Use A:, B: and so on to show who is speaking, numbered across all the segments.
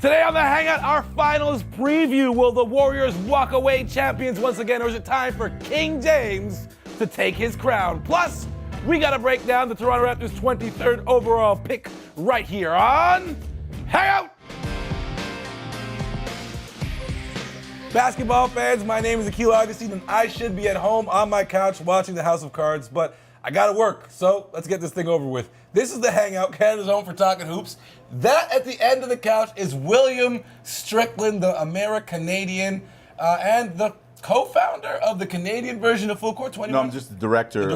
A: Today on the Hangout, our finals preview. Will the Warriors walk away champions once again, or is it time for King James to take his crown? Plus, we got to break down the Toronto Raptors' 23rd overall pick right here on Hangout. Basketball fans, my name is Akil, Augustine, and I should be at home on my couch watching the House of Cards, but I gotta work, so let's get this thing over with. This is the Hangout, Canada's home for talking hoops. That at the end of the couch is William Strickland, the Americanadian, and the co-founder of the Canadian version of Full Court 21.
B: No, I'm just the director.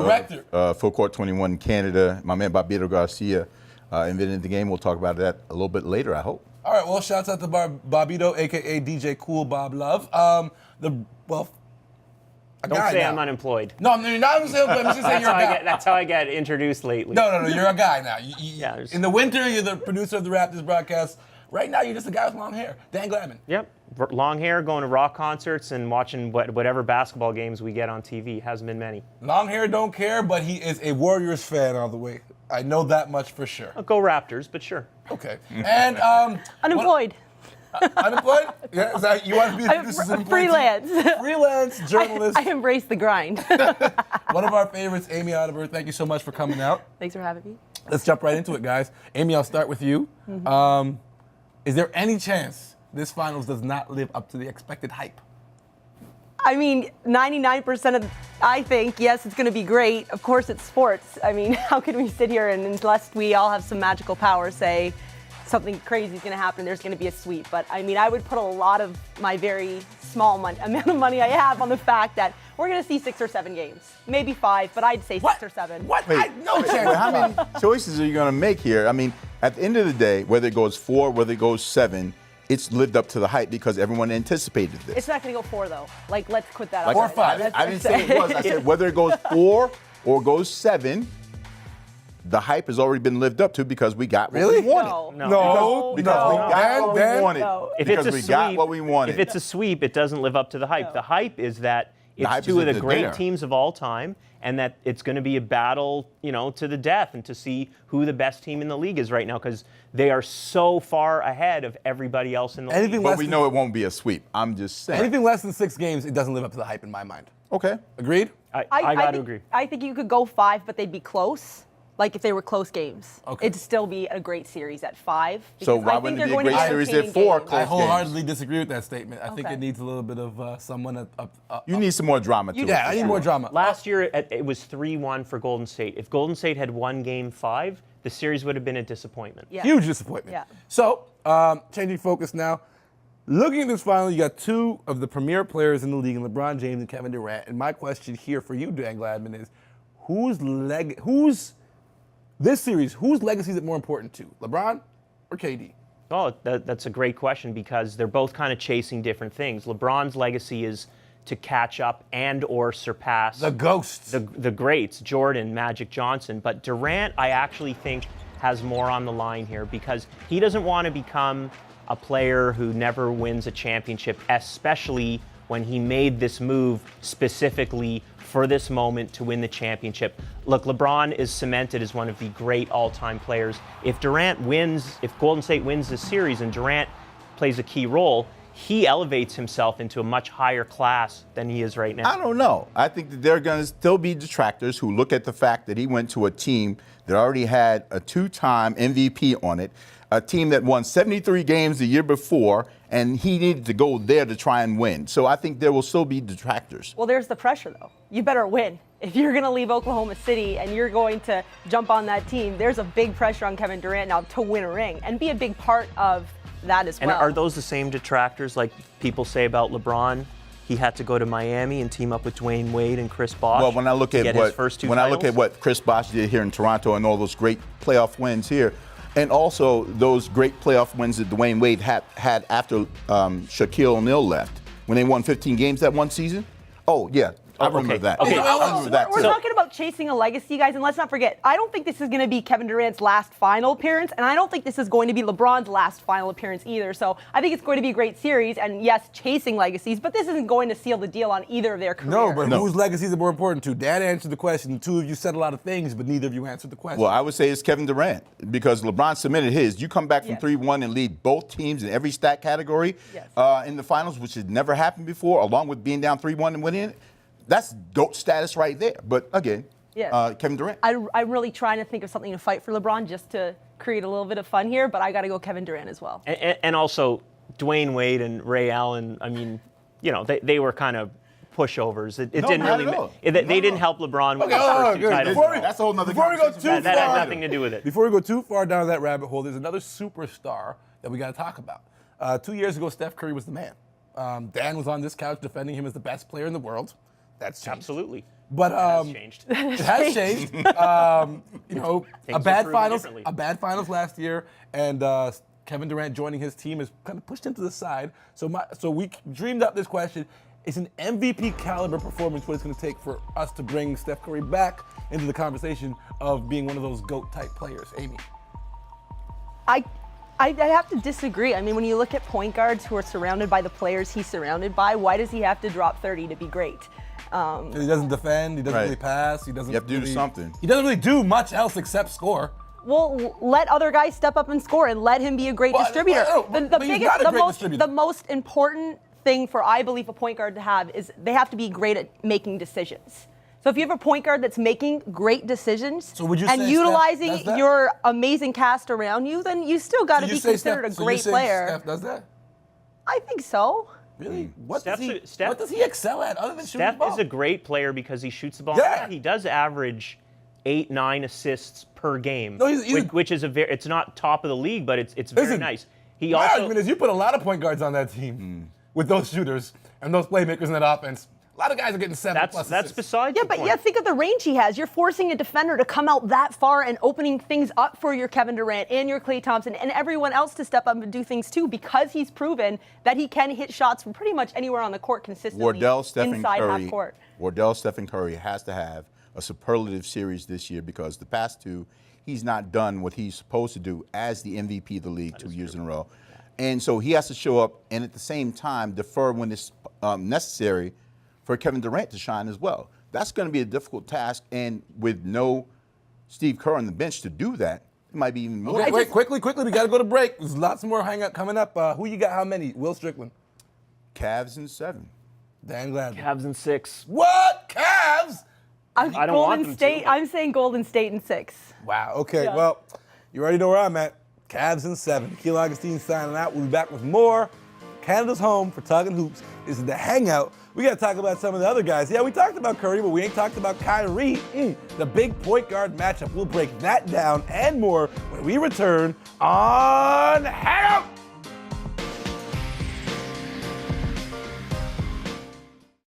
B: Of Full Court 21 in Canada. My man Barbito Garcia invented the game. We'll talk about that a little bit later, I hope.
A: All right, well, shouts out to Barbito, a.k.a. DJ Cool Bob Love. Don't say
C: I'm unemployed.
A: No, you're not unemployed. I'm just saying you're a guy.
C: That's how I get introduced lately.
A: No, you're a guy now. In the winter, you're the producer of the Raptors broadcast. Right now, you're just a guy with long hair. Dan Gladman.
C: Yep, long hair, going to rock concerts and watching whatever basketball games we get on TV. Hasn't been many.
A: Long hair, don't care, but he is a Warriors fan all the way. I know that much for sure.
C: I'll go Raptors, but sure.
A: Okay. And
D: unemployed.
A: Unemployed? Yeah, is that, you want to be the
D: freelance.
A: Freelance journalist.
D: I embrace the grind.
A: One of our favorites, Amy Audibert. Thank you so much for coming out.
D: Thanks for having me.
A: Let's jump right into it, guys. Amy, I'll start with you. Mm-hmm. Is there any chance this finals does not live up to the expected hype?
D: I mean, 99% of, I think, yes, it's going to be great. Of course, it's sports. I mean, how can we sit here and unless we all have some magical power say something crazy is going to happen, there's going to be a sweep. But, I mean, I would put a lot of my very small amount of money I have on the fact that we're going to see 6 or 7 games. Maybe 5, but I'd say 6 or 7.
A: What?
B: Wait,
A: No chance.
B: How many choices are you going to make here? I mean, at the end of the day, whether it goes 4, whether it goes 7, it's lived up to the hype because everyone anticipated this.
D: It's not going to go 4, though. Like, let's quit that out.
A: 4 or 5.
B: I didn't say it was. I said whether it goes 4 or goes 7, the hype has already been lived up to because we got what we wanted.
C: No.
B: Because we got what we wanted.
C: If
B: because
C: it's a
B: we
C: sweep,
B: got what we wanted.
C: If it's a sweep, it doesn't live up to the hype.
D: No.
C: The hype is that it's two of the great teams of all time, and that it's going to be a battle, to the death, and to see who the best team in the league is right now, because they are so far ahead of everybody else in the league.
B: But we know it won't be a sweep. I'm just saying.
A: Anything less than 6 games, it doesn't live up to the hype in my mind.
B: Okay.
A: Agreed?
C: I got to agree.
D: I think you could go 5, but they'd be close. Like if they were close games.
A: Okay.
D: It'd still be a great series at 5.
B: So why wouldn't it be a great series at 4 close
A: I wholeheartedly disagree with that statement. I think it needs a little bit of someone
B: You need some more drama to it.
A: Yeah, I need more drama.
C: Last year, it was 3-1 for Golden State. If Golden State had won Game 5, the series would have been a disappointment.
D: Yeah.
A: Huge disappointment.
D: Yeah.
A: So, changing focus now. Looking at this final, you got 2 of the premier players in the league, LeBron James and Kevin Durant. And my question here for you, Dan Gladman, is whose legacy is it more important to, LeBron or KD?
C: Oh, that's a great question because they're both kind of chasing different things. LeBron's legacy is to catch up and or surpass
A: the ghosts,
C: the greats, Jordan, Magic Johnson. But Durant, I actually think, has more on the line here because he doesn't want to become a player who never wins a championship, especially when he made this move specifically for this moment to win the championship. Look, LeBron is cemented as one of the great all-time players. If Golden State wins this series and Durant plays a key role, he elevates himself into a much higher class than he is right now.
B: I don't know. I think that there are going to still be detractors who look at the fact that he went to a team that already had a 2-time MVP on it, a team that won 73 games the year before, and he needed to go there to try and win. So I think there will still be detractors.
D: Well, there's the pressure, though. You better win. If you're going to leave Oklahoma City and you're going to jump on that team, there's a big pressure on Kevin Durant now to win a ring and be a big part of that as well.
C: And are those the same detractors like people say about LeBron? He had to go to Miami and team up with Dwayne Wade and Chris Bosh.
B: Well, when I look at what Chris Bosh did here in Toronto and all those great playoff wins here, and also those great playoff wins that Dwayne Wade had after Shaquille O'Neal left, when they won 15 games that one season. Oh, yeah, I remember that.
C: Okay.
B: I remember that
D: We're
B: too.
D: talking about chasing a legacy, guys, and let's not forget, I don't think this is going to be Kevin Durant's last final appearance, and I don't think this is going to be LeBron's last final appearance either. So I think it's going to be a great series, and yes, chasing legacies, but this isn't going to seal the deal on either of their careers.
A: No, but whose legacies are more important to? Dan answered the question. The two of you said a lot of things, but neither of you answered the question.
B: Well, I would say it's Kevin Durant because LeBron submitted his. You come back from
D: Yes.
B: 3-1 and lead both teams in every stat category
D: Yes.
B: in the finals, which had never happened before, along with being down 3-1 and winning it. That's GOAT status right there. But again,
D: Yes.
B: Kevin Durant.
D: I'm really trying to think of something to fight for LeBron just to create a little bit of fun here, but I got to go Kevin Durant as well.
C: And also, Dwayne Wade and Ray Allen, I mean, you know, they were kind of pushovers. It
B: No,
C: didn't
B: not
C: really.
B: at all.
C: They didn't help LeBron with
A: Okay,
C: his first two
A: good.
C: titles.
B: That's a whole nother
A: Before we go
B: conversation.
A: too
C: That had
A: far,
C: nothing to do with it.
A: Before we go too far down that rabbit hole, there's another superstar that we got to talk about. 2 years ago, Steph Curry was the man. Dan was on this couch defending him as the best player in the world. That's changed.
C: Absolutely.
A: But
C: It has changed.
A: it has changed. You know,
C: Things
A: a
C: are
A: bad
C: proven
A: finals,
C: differently.
A: a bad finals last year, and Kevin Durant joining his team has kind of pushed him to the side. So we dreamed up this question: is an MVP caliber performance what it's going to take for us to bring Steph Curry back into the conversation of being one of those GOAT type players? Amy.
D: I have to disagree. I mean, when you look at point guards who are surrounded by the players he's surrounded by, why does he have to drop 30 to be great?
A: He doesn't defend. He doesn't
B: Right.
A: really pass. He doesn't.
B: You have to do
A: really,
B: something.
A: He doesn't really do much else except score.
D: Well, let other guys step up and score and let him be a great
A: Well,
D: distributor.
A: well, but he's not a great distributor.
D: The most important thing for, I believe, a point guard to have is they have to be great at making decisions. So if you have a point guard that's making great decisions
A: So would you
D: and
A: say Steph
D: utilizing
A: does that?
D: your amazing cast around you, then you still got to be considered a great player.
A: Steph does that?
D: I think so.
A: Really? What
C: Steph-
A: does he excel at other than shooting
C: Steph
A: the ball?
C: is a great player because he shoots the ball.
A: Yeah.
C: He does average 8-9 assists per game,
A: No, he's-
C: which is it's not top of the league, but it's very
A: Listen,
C: nice. He
A: My
C: also
A: argument is you put a lot of point guards on that team with those shooters and those playmakers in that offense. A lot of guys are getting 7+
C: that's
A: assists.
C: beside
D: Yeah,
C: the
D: but
C: point.
D: yeah, think of the range he has. You're forcing a defender to come out that far and opening things up for your Kevin Durant and your Klay Thompson and everyone else to step up and do things too, because he's proven that he can hit shots from pretty much anywhere on the court consistently.
B: Wardell, Stephen
D: inside
B: Curry.
D: half court.
B: Wardell, Stephen Curry has to have a superlative series this year because the past two, he's not done what he's supposed to do as the MVP of the league 2 years in a row. And so he has to show up and at the same time defer when it's necessary for Kevin Durant to shine as well. That's going to be a difficult task, and with no Steve Kerr on the bench to do that, it might be even more.
A: Okay, wait, quickly, we got to go to break. There's lots more hang up coming up. Who you got? How many? Will Strickland.
B: Cavs in 7.
A: Dan Gladman.
C: Cavs in 6.
A: What? Cavs?
C: I don't want
D: Golden
C: them to,
D: State.
C: but-
D: I'm saying Golden State in 6.
A: Wow. Okay.
D: Yeah.
A: Well, you already know where I'm at. Cavs in 7. Akil Augustine signing out. We'll be back with more. Canada's home for Talking Hoops. This is the Hangout. We got to talk about some of the other guys. Yeah, we talked about Curry, but we ain't talked about Kyrie. The big point guard matchup. We'll break that down and more when we return on